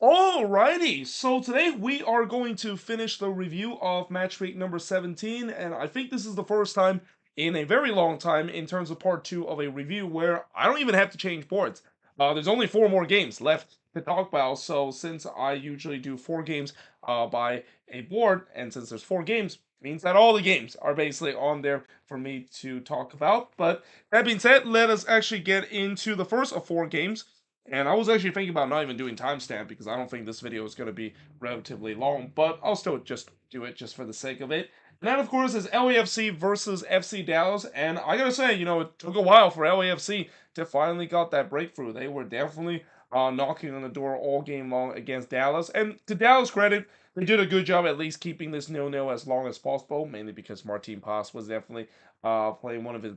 Alrighty, so today we are going to finish the review of match week number 17, and I think this is the first time in a very long time in terms of part 2 of a review where I don't even have to change boards. There's only 4 more games left to talk about, so since I usually do 4 games by a board, and since there's 4 games, it means that all the games are basically on there for me to talk about. But that being said, let us actually get into the first of 4 games. And I was actually thinking about not even doing timestamp because I don't think this video is going to be relatively long, but I'll still just do it just for the sake of it. And that, of course, is LAFC versus FC Dallas. And I gotta say, it took a while for LAFC to finally got that breakthrough. They were definitely knocking on the door all game long against Dallas. And to Dallas' credit, they did a good job at least keeping this 0-0 as long as possible, mainly because Martin Paz was definitely playing one of his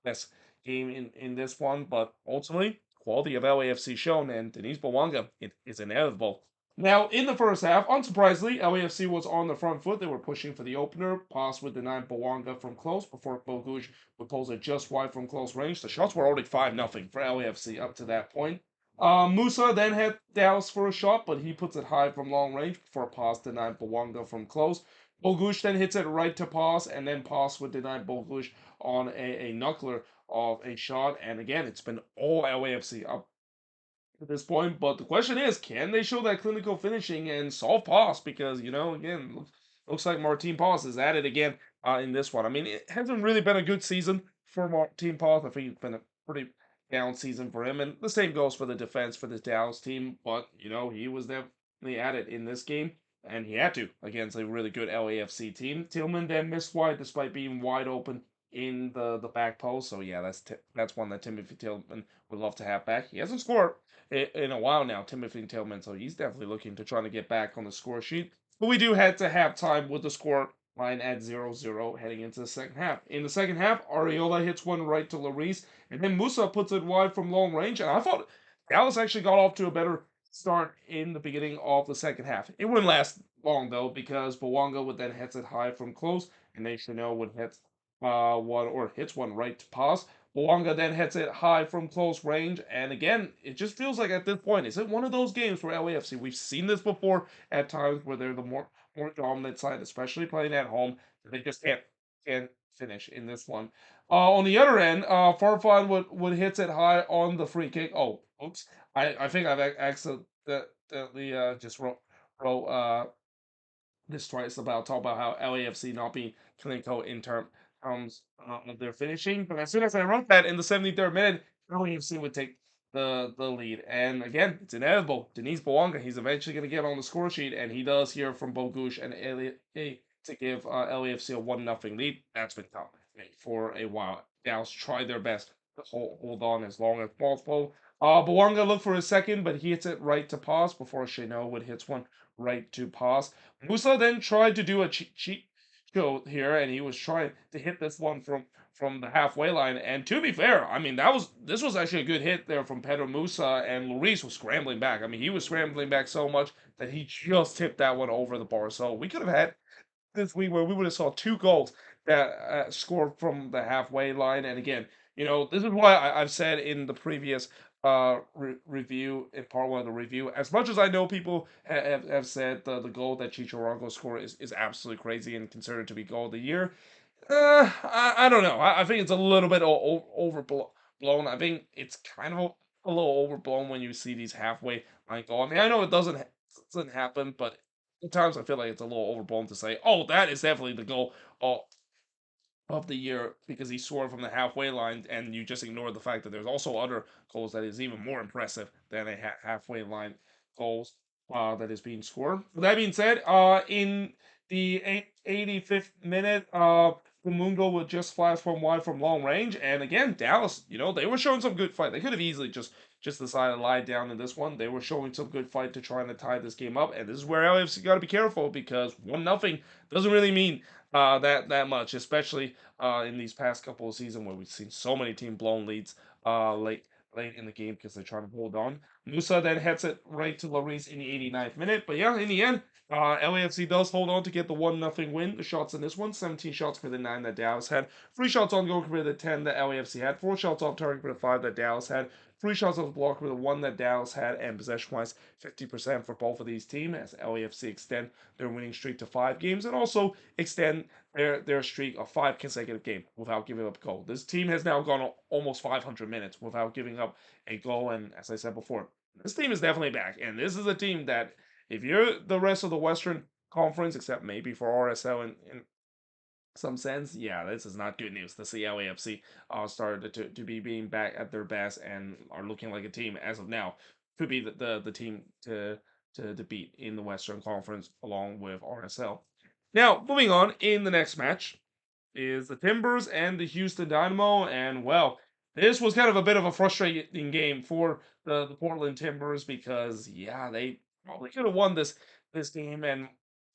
best game in this one. But ultimately, quality of LAFC shown, and Denise Bawanga is inevitable. Now, in the first half, unsurprisingly, LAFC was on the front foot. They were pushing for the opener. Pass would deny Bawanga from close before Bogusz would pose it just wide from close range. The shots were already 5-0 for LAFC up to that point. Musa then had Dallas for a shot, but he puts it high from long range before Pass denied Bawanga from close. Bogusz then hits it right to Pass, and then Pass would deny Bogusz on a knuckler of a shot. And again, it's been all LAFC up at this point. But the question is, can they show that clinical finishing and solve Paz? Because, again, looks like Martin Paz is at it again in this one. I mean, it hasn't really been a good season for Martin Paz. I think it's been a pretty down season for him. And the same goes for the defense for this Dallas team. But, he was definitely at it in this game. And he had to against a really good LAFC team. Tillman then missed wide despite being wide open in the back post. So yeah, that's one that Timothy Tillman would love to have back. He hasn't scored in a while now, Timothy Tillman, so he's definitely looking to try to get back on the score sheet. But we do head to halftime with the score line at 0-0 heading into the second half. In the second half, Ariola hits one right to Lloris, and then Musa puts it wide from long range. And I thought Dallas actually got off to a better start in the beginning of the second half. It wouldn't last long though, because Bawanga would then hits it high from close, and then Chanel would hits one right to pass. Bawanga then hits it high from close range, and again, it just feels like at this point, is it one of those games where LAFC, we've seen this before at times where they're the more dominant side, especially playing at home, they just can't finish in this one. On the other end, Farfan would hits it high on the free kick. Oh, oops! I think I've accidentally just wrote this twice about talk about how LAFC not being clinical in terms of their finishing. But as soon as I wrote that in the 73rd minute, LAFC would take the lead. And again, it's inevitable. Denise Bawanga, he's eventually going to get on the score sheet, and he does hear from Bogusz and LA to give LAFC a 1-0 lead. That's been tough for a while. Dallas tried their best to hold on as long as possible. Bawanga looked for a second, but he hits it right to Paz before Chanel would hit one right to Paz. Musa then tried to do a cheat code here, and he was trying to hit this one from the halfway line. And to be fair, I mean this was actually a good hit there from Pedro Musa, and Lloris was scrambling back. I mean, he was scrambling back so much that he just tipped that one over the bar. So we could have had this week where we would have saw 2 goals that scored from the halfway line. And again, this is why I've said in the previous review, in part 1 of the review, as much as I know people have said the goal that Chicharito scored is absolutely crazy and considered to be goal of the year. I don't know. I think it's a little bit overblown. I think it's kind of a little overblown when you see these halfway line goal. I mean, I know it doesn't happen, but sometimes I feel like it's a little overblown to say, "Oh, that is definitely the goal of the year," because he scored from the halfway line, and you just ignore the fact that there's also other goals that is even more impressive than a halfway line goals that is being scored. With that being said, in the 85th minute, Mundo would just flash from wide from long range, and again, Dallas, they were showing some good fight. They could have easily just decided to lie down in this one. They were showing some good fight to try and tie this game up, and this is where LAFC got to be careful because 1-0 doesn't really mean that much, especially in these past couple of seasons where we've seen so many team blown leads late in the game because they're trying to hold on. Musa then heads it right to Lloris in the 89th minute, but yeah, in the end, LAFC does hold on to get the 1-0 win. The shots in this one, 17 shots for the 9 that Dallas had, 3 shots on goal compared to the 10 that LAFC had, 4 shots off target for the 5 that Dallas had, Free shots off the block were the one that Dallas had, and possession-wise, 50% for both of these teams as LAFC extend their winning streak to 5 games and also extend their streak of 5 consecutive games without giving up a goal. This team has now gone almost 500 minutes without giving up a goal, and as I said before, this team is definitely back, and this is a team that if you're the rest of the Western Conference, except maybe for RSL in some sense, yeah, this is not good news. The LAFC started to be being back at their best and are looking like a team as of now to be the team to beat in the Western Conference along with RSL. Now, moving on in the next match is the Timbers and the Houston Dynamo, and well, this was kind of a bit of a frustrating game for the Portland Timbers because yeah, they probably could have won this game. And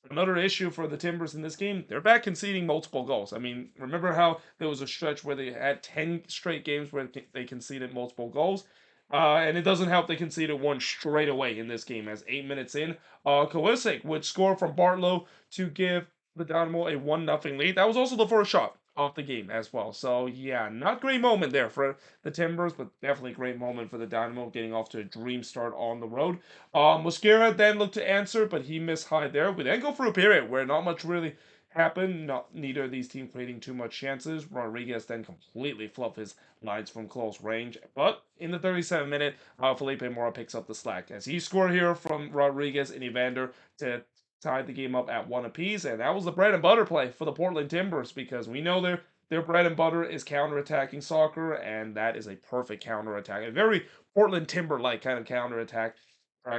another issue for the Timbers in this game, they're back conceding multiple goals. I mean, remember how there was a stretch where they had 10 straight games where they conceded multiple goals? And it doesn't help they conceded one straight away in this game as 8 minutes in. Kowalczyk would score from Bartlow to give the Dynamo a 1-0 lead. That was also the first shot of the game as well. So yeah, not great moment there for the Timbers, but definitely a great moment for the Dynamo getting off to a dream start on the road. Mosquera then looked to answer, but he missed high there. We then go for a period where not much really happened. Neither of these teams creating too much chances. Rodriguez then completely fluffed his lines from close range. But in the 37th minute, Felipe Mora picks up the slack as he scored here from Rodriguez and Evander to tied the game up at 1 apiece, and that was the bread and butter play for the Portland Timbers because we know their bread and butter is counterattacking soccer, and that is a perfect counterattack, a very Portland Timber-like kind of counterattack,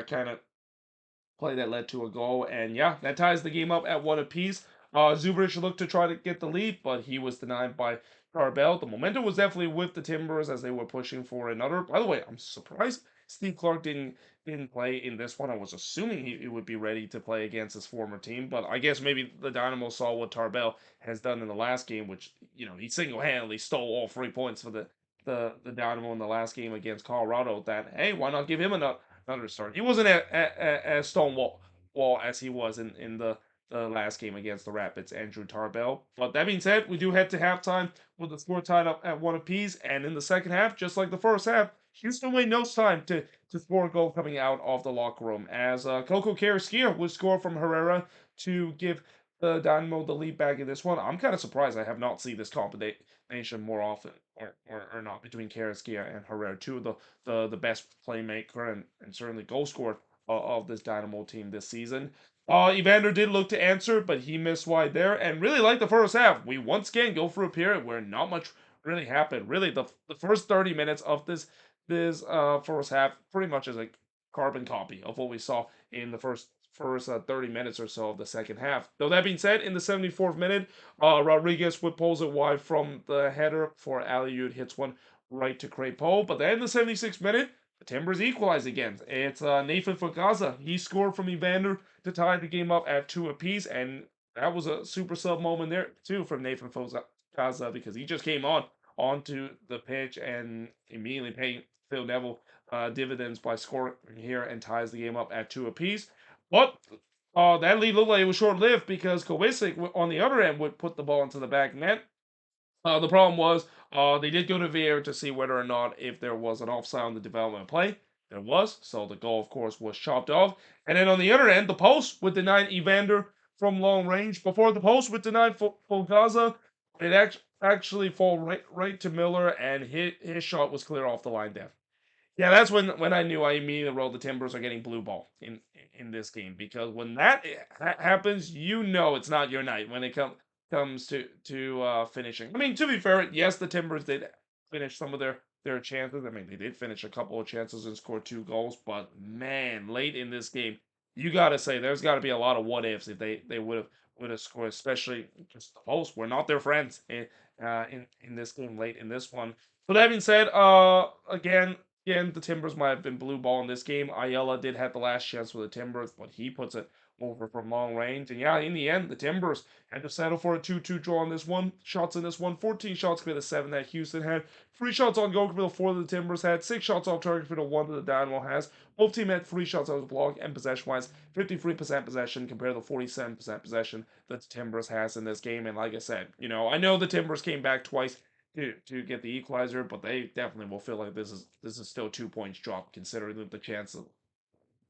kind of play that led to a goal, and yeah, that ties the game up at 1 apiece. Zubric looked to try to get the lead, but he was denied by Tarbell. The momentum was definitely with the Timbers as they were pushing for another. By the way, I'm surprised Steve Clark didn't play in this one. I was assuming he would be ready to play against his former team, but I guess maybe the Dynamo saw what Tarbell has done in the last game, which he single-handedly stole all 3 points for the Dynamo in the last game against Colorado. That hey, why not give him another start? He wasn't as stonewall as he was in the last game against the Rapids, Andrew Tarbell. But that being said, we do head to halftime with the score tied up at 1 apiece, and in the second half, just like the first half, Houston waited no time to score a goal coming out of the locker room as Coco Carrasquilla would score from Herrera to give the Dynamo the lead back in this one. I'm kind of surprised I have not seen this combination more often, or not, between Carrasquilla and Herrera, two of the best playmaker and certainly goal scorer of this Dynamo team this season. Evander did look to answer, but he missed wide there. And really like the first half, we once again go for a period where not much really happened. Really, the first 30 minutes of this first half pretty much is a carbon copy of what we saw in the first 30 minutes or so of the second half. Though that being said, in the 74th minute, Rodriguez would pulls it wide from the header for Aliud hits one right to Crepeau. But then in the 76th minute, the Timbers equalize again. It's Nathan Fugaza. He scored from Evander to tie the game up at 2 apiece, and that was a super sub moment there too from Nathan Fugaza because he just came onto the pitch and immediately paid Phil Neville dividends by scoring here and ties the game up at 2 apiece. But that lead looked like it was short-lived because Kowalczyk on the other end would put the ball into the back net. The problem was they did go to VAR to see whether or not if there was an offside on the development play. There was, so the goal, of course, was chopped off. And then on the other end, the post would deny Evander from long range. Before the post would deny Fulgaza, it actually fall right to Miller, and his shot was clear off the line there. Yeah, that's when I knew I immediately wrote the Timbers are getting blue ball in this game because when that happens, it's not your night when it comes to finishing. I mean, to be fair, yes, the Timbers did finish some of their chances. I mean, they did finish a couple of chances and score 2 goals, but man, late in this game, you gotta say there's got to be a lot of what ifs if they would have scored, especially just the post. We're not their friends in this game late in this one. So that being said, again, the Timbers might have been blue ball in this game. Ayala did have the last chance for the Timbers, but he puts it over from long range. And yeah, in the end, the Timbers had to settle for a 2-2 draw in this one. Shots in this one, 14 shots compared to 7 that Houston had. 3 shots on goal compared to 4 that the Timbers had. 6 shots off target compared to 1 that the Dynamo has. Both teams had 3 shots out of the block, and possession-wise, 53% possession compared to the 47% possession that the Timbers has in this game. And like I said, I know the Timbers came back twice to get the equalizer, but they definitely will feel like this is still 2 points drop considering the chances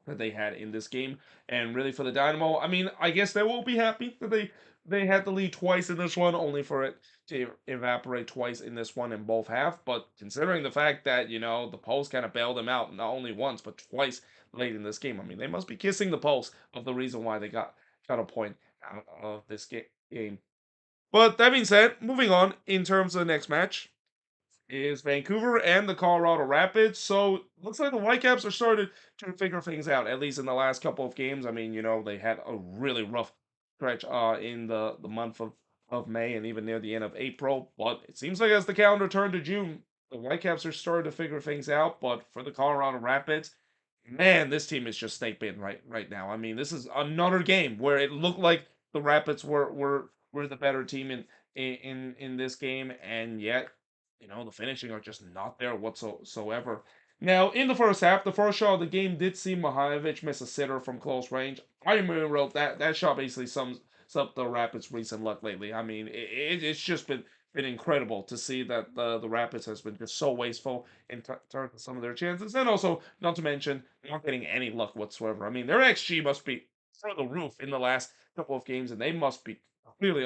that they had in this game. And really for the Dynamo, I mean, I guess they will be happy that they had the lead twice in this one, only for it to evaporate twice in this one in both half. But considering the fact that the Post kind of bailed them out not only once but twice late in this game, I mean, they must be kissing the Post of the reason why they got a point out of this game. But that being said, moving on in terms of the next match is Vancouver and the Colorado Rapids. So looks like the Whitecaps are starting to figure things out, at least in the last couple of games. I mean, they had a really rough stretch in the month of May and even near the end of April. But it seems like as the calendar turned to June, the Whitecaps are starting to figure things out. But for the Colorado Rapids, man, this team is just snake bitten right now. I mean, this is another game where it looked like the Rapids were the better team in this game, and yet the finishing are just not there whatsoever. Now, in the first half, the first shot of the game did see Mihajlovic miss a sitter from close range. I even wrote that shot basically sums up the Rapids' recent luck lately. I mean, it's just been incredible to see that the Rapids has been just so wasteful in terms of some of their chances, and also not to mention not getting any luck whatsoever. I mean, their XG must be through the roof in the last couple of games, and they must be clearly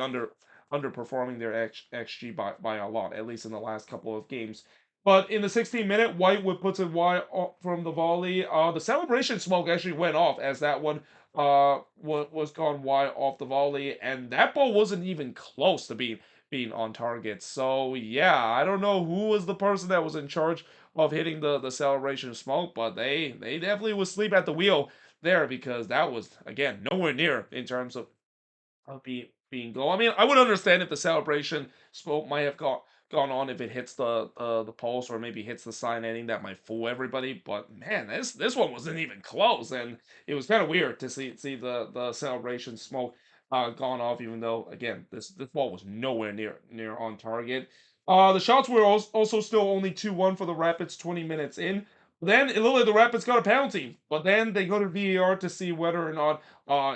underperforming their XG by a lot, at least in the last couple of games. But in the 16th minute, Whitewood puts it wide from the volley. The celebration smoke actually went off as that one was gone wide off the volley, and that ball wasn't even close to being on target. So yeah, I don't know who was the person that was in charge of hitting the celebration smoke, but they definitely was asleep at the wheel there because that was again nowhere near in terms of being goal. I mean, I would understand if the celebration smoke might have gone on if it hits the post or maybe hits the sign ending that might fool everybody. But man, this one wasn't even close, and it was kind of weird to see the celebration smoke gone off, even though again this ball was nowhere near on target. The shots were also still only 2-1 for the Rapids 20 minutes in. Then it looked like the Rapids got a penalty, but then they go to VAR to see whether or not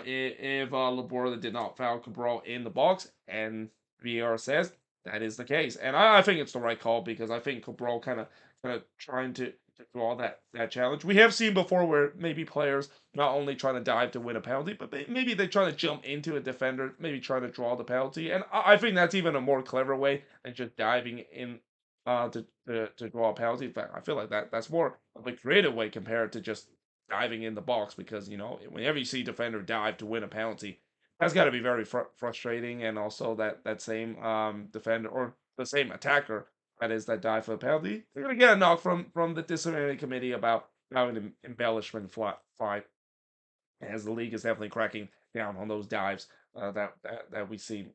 if Laborda did not foul Cabral in the box, and VAR says that is the case, and I think it's the right call because I think Cabral kind of trying to draw that challenge. We have seen before where maybe players not only trying to dive to win a penalty, but maybe they try to jump into a defender, maybe trying to draw the penalty, and I think that's even a more clever way than just diving in to draw a penalty. In fact, I feel like that's more of a creative way compared to just diving in the box because whenever you see defender dive to win a penalty, that's got to be very frustrating. And also that same defender or the same attacker that dive for the penalty, they're gonna get a knock from the disciplinary committee about an embellishment fly, as the league is definitely cracking down on those dives that we see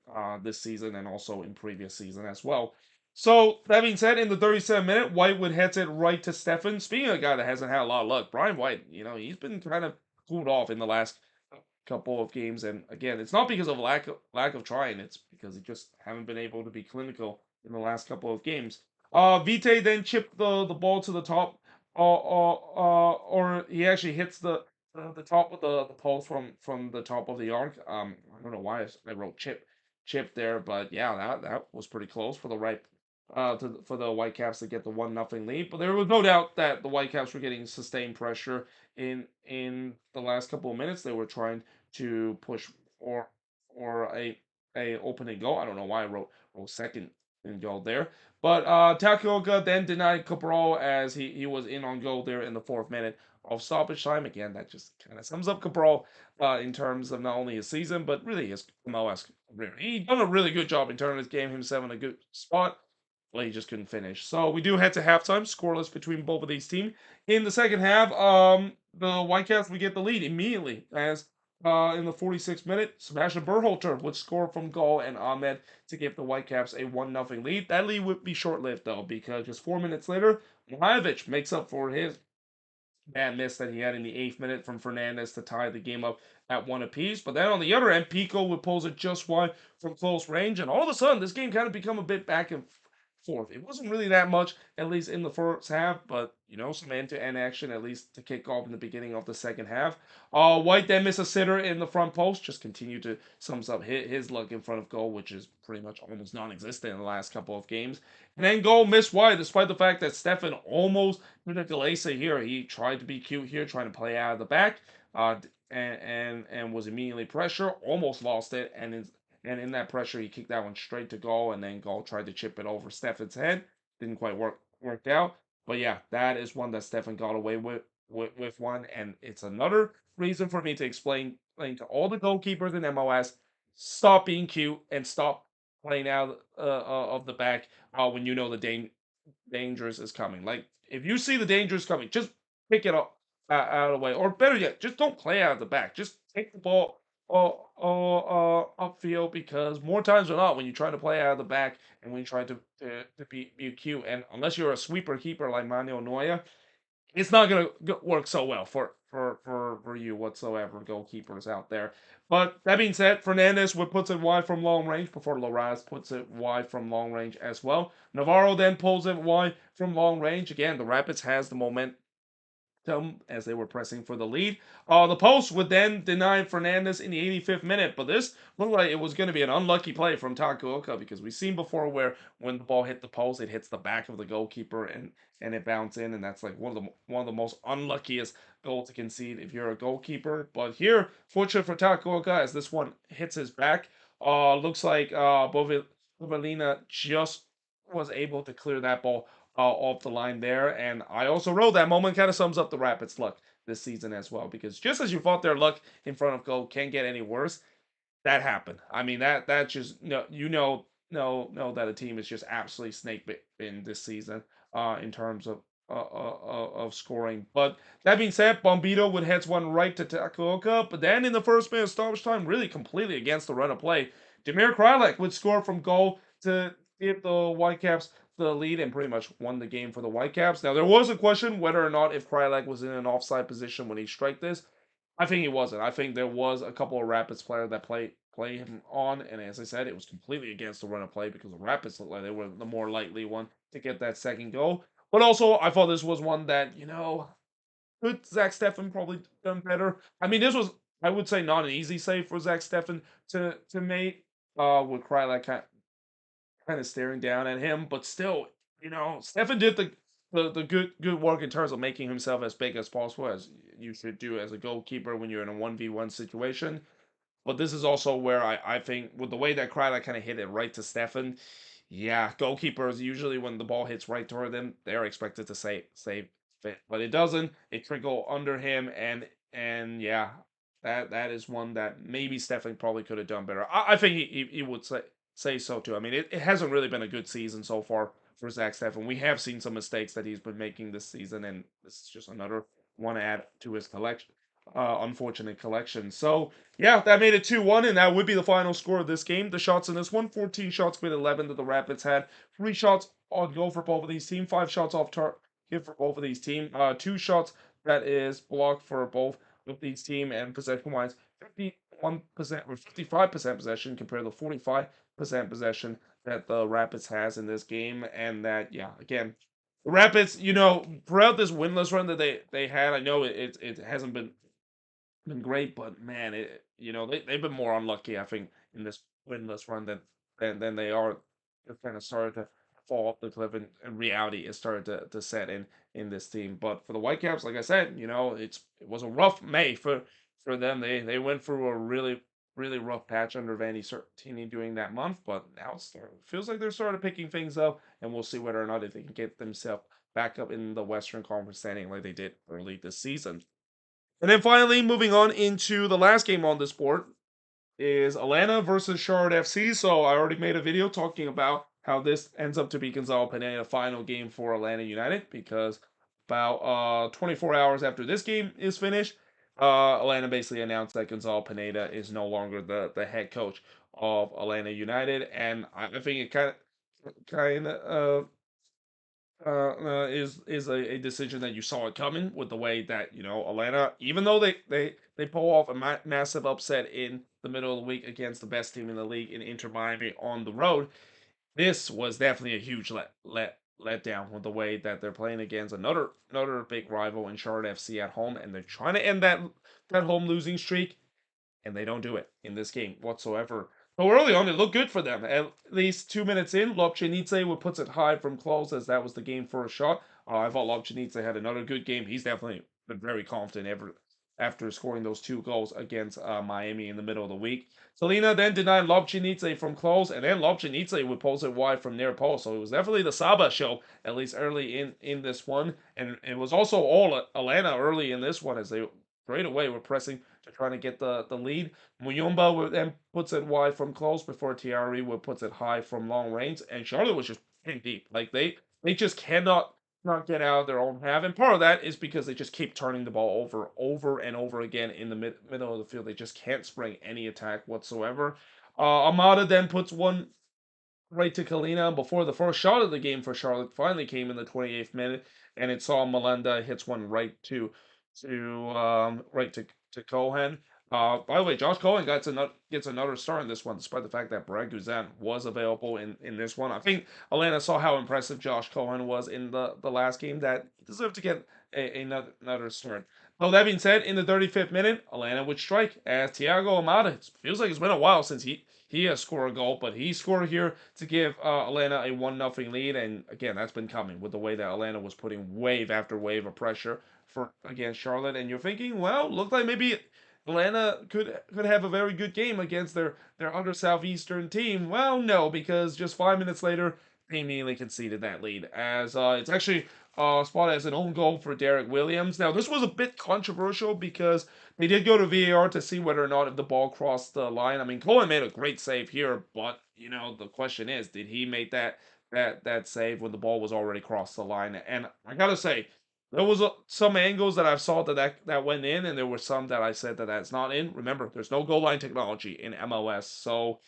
this season and also in previous season as well. So that being said, in the 37th minute, Whitewood heads it right to Stefan. Speaking of a guy that hasn't had a lot of luck, Brian White, he's been kind of cooled off in the last couple of games, and again, it's not because of lack of trying; it's because he just haven't been able to be clinical in the last couple of games. Vite then chipped the ball to the top, or he actually hits the top of the post from the top of the arc. I don't know why I wrote chip there, but yeah, that was pretty close for the right for the Whitecaps to get the 1-0 lead. But there was no doubt that the Whitecaps were getting sustained pressure in the last couple of minutes. They were trying to push or a opening goal. I don't know why I wrote second in goal there. But Takioka then denied Cabral as he was in on goal there in the 4th minute of stoppage time. Again, that just kind of sums up Cabral in terms of not only his season, but really his MLS career. He done a really good job in turning his game himself in a good spot. Well, he just couldn't finish. So we do head to halftime, scoreless between both of these teams. In the second half, the Whitecaps we get the lead immediately as in the 46th minute, Sebastian Berhalter would score from goal and Ahmed to give the Whitecaps a 1-0 lead. That lead would be short-lived though, because just 4 minutes later, Mihajlovic makes up for his bad miss that he had in the 8th minute from Fernandez to tie the game up at one apiece. But then on the other end, Pico would pose it just wide from close range, and all of a sudden, this game kind of become a bit back and forth. It wasn't really that much, at least in the first half, but some end-to-end action at least to kick off in the beginning of the second half. White then missed a sitter in the front post, just continued to sums up his luck in front of goal, which is pretty much almost non-existent in the last couple of games. And then goal missed wide, despite the fact that Stefan almost did a Galesa here. He tried to be cute here, trying to play out of the back, and was immediately pressured, almost lost it, and in that pressure, he kicked that one straight to goal, and then goal tried to chip it over Stefan's head. Didn't quite work out. But yeah, that is one that Stefan got away with one, and it's another reason for me to explain to all the goalkeepers in MLS, stop being cute and stop playing out of the back when you know the dangerous is coming. Like if you see the danger is coming, just pick it up out of the way, or better yet, just don't play out of the back. Just take the ball upfield, because more times than not, when you try to play out of the back and when you try to be cute, and unless you're a sweeper keeper like Manuel Neuer, it's not gonna work so well for you whatsoever, goalkeepers out there. But that being said, Fernandez would puts it wide from long range before Loraz puts it wide from long range as well. Navarro then pulls it wide from long range. Again, the Rapids has the momentum as they were pressing for the lead. The post would then deny Fernandez in the 85th minute, but this looked like it was going to be an unlucky play from Takuoka, because we've seen before where when the ball hit the post, it hits the back of the goalkeeper and it bounces in, and that's like one of the most unluckiest goals to concede if you're a goalkeeper. But here, fortunate for Takuoka, as this one hits his back, looks like Bovelina just was able to clear that ball off the line there. And I also wrote that moment kind of sums up the Rapids' luck this season as well, because just as you thought their luck in front of goal can't get any worse, that happened. I mean that just no know that a team is just absolutely snake bitten this season in terms of scoring. But that being said, Bombito would heads one right to Takuoka, but then in the first minute of stoppage time, really completely against the run of play, Demir Krylak would score from goal to give the Whitecaps the lead and pretty much won the game for the Whitecaps. Now, there was a question whether or not if Krylak was in an offside position when he struck this. I think he wasn't. I think there was a couple of Rapids players that play him on, and as I said, it was completely against the run of play because the Rapids looked like they were the more likely one to get that second goal. But also, I thought this was one that could Zach Steffen probably done better. I mean, this was, I would say, not an easy save for Zach Steffen to make. With Krylak kind of staring down at him, but still, Stefan did the good work in terms of making himself as big as possible, as you should do as a goalkeeper when you're in a 1v1 situation. But this is also where I think, with the way that Kryla kind of hit it right to Stefan, yeah, goalkeepers usually when the ball hits right toward them, they're expected to save it, but it doesn't. It trickle under him, and yeah, that is one that maybe Stefan probably could have done better. I think he would say so too. I mean, it hasn't really been a good season so far for Zach Steffen. We have seen some mistakes that he's been making this season, and this is just another one to add to his collection. Unfortunate collection. So yeah, that made it 2-1, and that would be the final score of this game. The shots in this one, 14 shots with 11 that the Rapids had. 3 shots on goal for both of these teams. 5 shots off target for both of these teams. 2 shots that is blocked for both of these teams. And possession-wise, 51% or 55% possession compared to 45% possession that the Rapids has in this game. And that, yeah, again, the Rapids, throughout this winless run that they had, I know it hasn't been great, but man, they've been more unlucky, I think, in this winless run than they are. They've kind of started to fall off the cliff, and reality is started to set in this team. But for the Whitecaps, like I said, it was a rough May for them. They went through a really rough patch under Vandy Sertini during that month, but now feels like they're starting picking things up, and we'll see whether or not if they can get themselves back up in the Western Conference standing like they did early this season. And then finally, moving on into the last game on this board is Atlanta versus Charlotte FC. So I already made a video talking about how this ends up to be Gonzalo Pineda final game for Atlanta United, because about 24 hours after this game is finished, Atlanta basically announced that Gonzalo Pineda is no longer the head coach of Atlanta United, and I think it kind of is a decision that you saw it coming, with the way that Atlanta, even though they pull off a massive upset in the middle of the week against the best team in the league in Inter Miami on the road, This was definitely a huge let down with the way that they're playing against another big rival in Charlotte FC at home, and they're trying to end that home losing streak, and they don't do it in this game whatsoever. So early on, it looked good for them. At least 2 minutes in, Lobjanidze would puts it high from close as that was the game first shot. I thought Lobjanidze had another good game. He's definitely been very confident after scoring those 2 goals against Miami in the middle of the week. Selena then denied Lobjanidze from close, and then Lobjanidze would post it wide from near post. So it was definitely the Saba show, at least early in this one. And it was also all Atlanta early in this one as they straight away were pressing to try to get the lead. Muyumba then puts it wide from close before Tiari would puts it high from long range, and Charlotte was just in deep. Like they just cannot not get out of their own half, and part of that is because they just keep turning the ball over and over again in the middle of the field. They just can't spring any attack whatsoever. Amada then puts one right to Kalina before the first shot of the game for Charlotte finally came in the 28th minute, and it saw Melenda hits one right to Cohen. By the way, Josh Cohen gets another star in this one, despite the fact that Brad Guzan was available in this one. I think Atlanta saw how impressive Josh Cohen was in the last game that he deserved to get another start. So that being said, in the 35th minute, Atlanta would strike as Thiago Amada. It feels like it's been a while since he has scored a goal, but he scored here to give Atlanta a 1-0 lead. And again, that's been coming with the way that Atlanta was putting wave after wave of pressure for against Charlotte. And you're thinking, well, looked like maybe Atlanta could have a very good game against their under southeastern team. Well, no, because just 5 minutes later, they immediately conceded that lead. As it's actually spotted as an own goal for Derek Williams. Now, this was a bit controversial because they did go to VAR to see whether or not if the ball crossed the line. I mean, Cohen made a great save here, but the question is, did he make that save when the ball was already crossed the line? And I gotta say, there was some angles that I saw that went in, and there were some that I said that that's not in. Remember, there's no goal line technology in MLS, so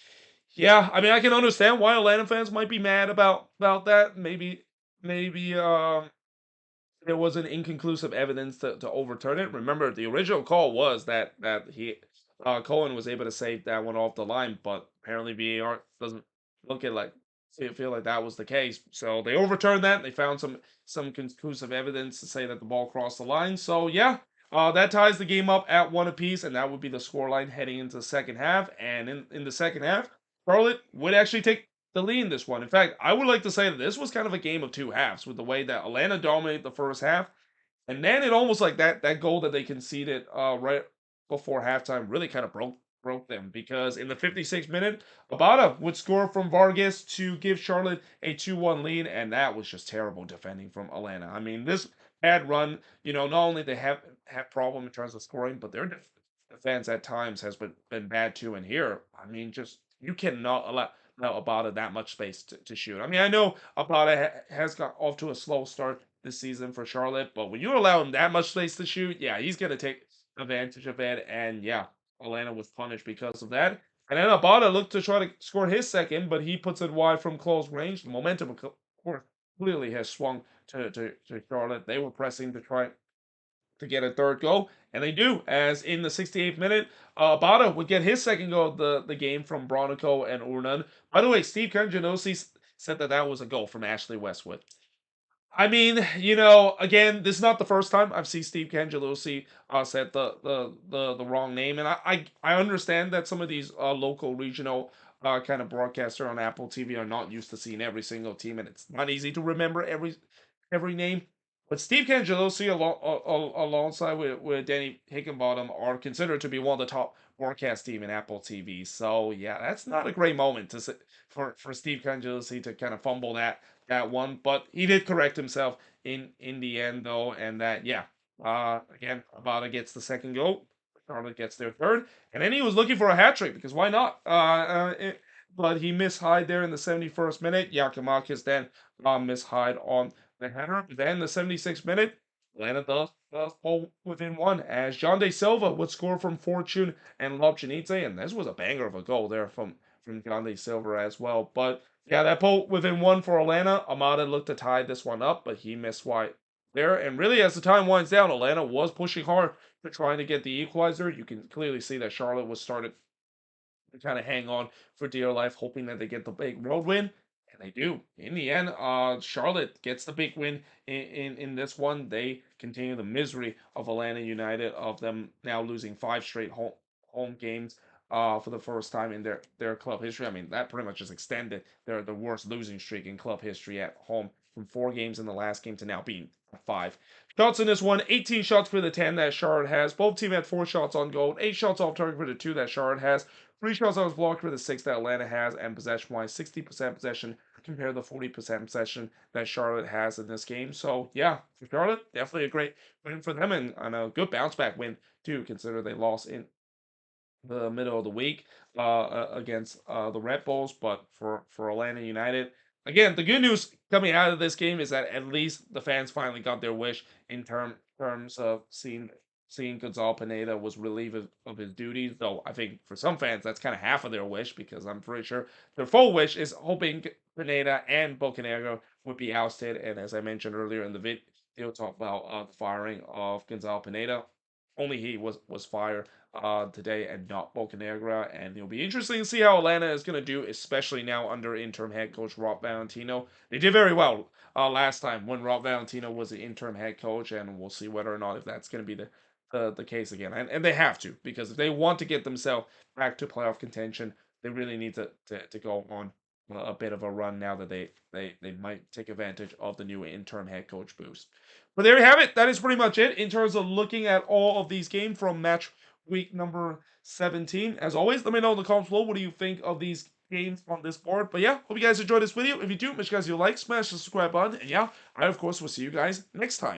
yeah, I mean, I can understand why Atlanta fans might be mad about that. Maybe there was an inconclusive evidence to overturn it. Remember, the original call was that he Cohen was able to save that one off the line, but apparently VAR doesn't look at like feel like that was the case. So they overturned that. They found some conclusive evidence to say that the ball crossed the line. So yeah, that ties the game up at one apiece, and that would be the scoreline heading into the second half. And in the second half, Charlotte would actually take the lead in this one. In fact, I would like to say that this was kind of a game of two halves with the way that Atlanta dominated the first half, and then it almost like that goal that they conceded right before halftime really kind of broke them because in the 56th minute, Abada would score from Vargas to give Charlotte a 2-1 lead, and that was just terrible defending from Atlanta. I mean, this bad run, not only they have problem in terms of scoring, but their defense at times has been bad too. And here, I mean, just you cannot allow Abada that much space to shoot. I mean, I know Abada has got off to a slow start this season for Charlotte, but when you allow him that much space to shoot, yeah, he's going to take advantage of it. And yeah, Atlanta was punished because of that. And then Abada looked to try to score his second, but he puts it wide from close range. The momentum, of course, clearly has swung to Charlotte. They were pressing to try to get a third goal, and they do, as in the 68th minute, Abada would get his second goal of the game from Bronico and Urnan. By the way, Steve Kanjanosi said that was a goal from Ashley Westwood. I mean, again, this is not the first time I've seen Steve Cangelosi said the wrong name, and I understand that some of these local regional kind of broadcaster on Apple TV are not used to seeing every single team, and it's not easy to remember every name. But Steve Cangelosi, alongside with Danny Hickenbottom, are considered to be one of the top broadcast team in Apple TV. So yeah, that's not a great moment for Steve Cangelosi to kind of fumble that one, but he did correct himself in the end though, and that yeah, again, Abada gets the second goal, Charlotte gets their third, and then he was looking for a hat trick because why not? But he missed hide there in the 71st minute. Yakimakis then missed hide on the header. Then the 76th minute, Atlanta does pull within one as John De Silva would score from Fortune and Lobjanidze, and this was a banger of a goal there from John De Silva as well. But yeah, that pull within one for Atlanta. Amada looked to tie this one up, but he missed wide there. And really, as the time winds down, Atlanta was pushing hard to trying to get the equalizer. You can clearly see that Charlotte was started to kind of hang on for dear life, hoping that they get the big road win. And they do. In the end, Charlotte gets the big win in this one. They continue the misery of Atlanta United, of them now losing five straight home games for the first time in their club history. I mean, that pretty much just extended the worst losing streak in club history at home from 4 games in the last game to now being 5. Shots in this one, 18 shots for the 10 that Charlotte has. Both teams had 4 shots on goal, 8 shots off target for the 2 that Charlotte has. 3 shots that was blocked for the 6 that Atlanta has, and possession-wise, 60% possession compared to the 40% possession that Charlotte has in this game. So yeah, for Charlotte, definitely a great win for them, and a good bounce back win too, consider they lost in the middle of the week against the Red Bulls. But for Atlanta United, again, the good news coming out of this game is that at least the fans finally got their wish in terms of seeing Gonzalo Pineda was relieved of his duties. Though I think for some fans that's kind of half of their wish, because I'm pretty sure their full wish is hoping Pineda and Bocanegra would be ousted. And as I mentioned earlier in the video, talk about the firing of Gonzalo Pineda. Only he was fired today and not Bocanegra. And it'll be interesting to see how Atlanta is going to do, especially now under interim head coach Rob Valentino. They did very well last time when Rob Valentino was the interim head coach, and we'll see whether or not if that's going to be the case again. And they have to, because if they want to get themselves back to playoff contention, they really need to go on a bit of a run now that they might take advantage of the new interim head coach boost. But there you have it. That is pretty much it in terms of looking at all of these games from match week number 17. As always, let me know in the comments below what do you think of these games on this board. But yeah, hope you guys enjoyed this video. If you do, make sure you guys like, smash the subscribe button, and yeah, I of course will see you guys next time.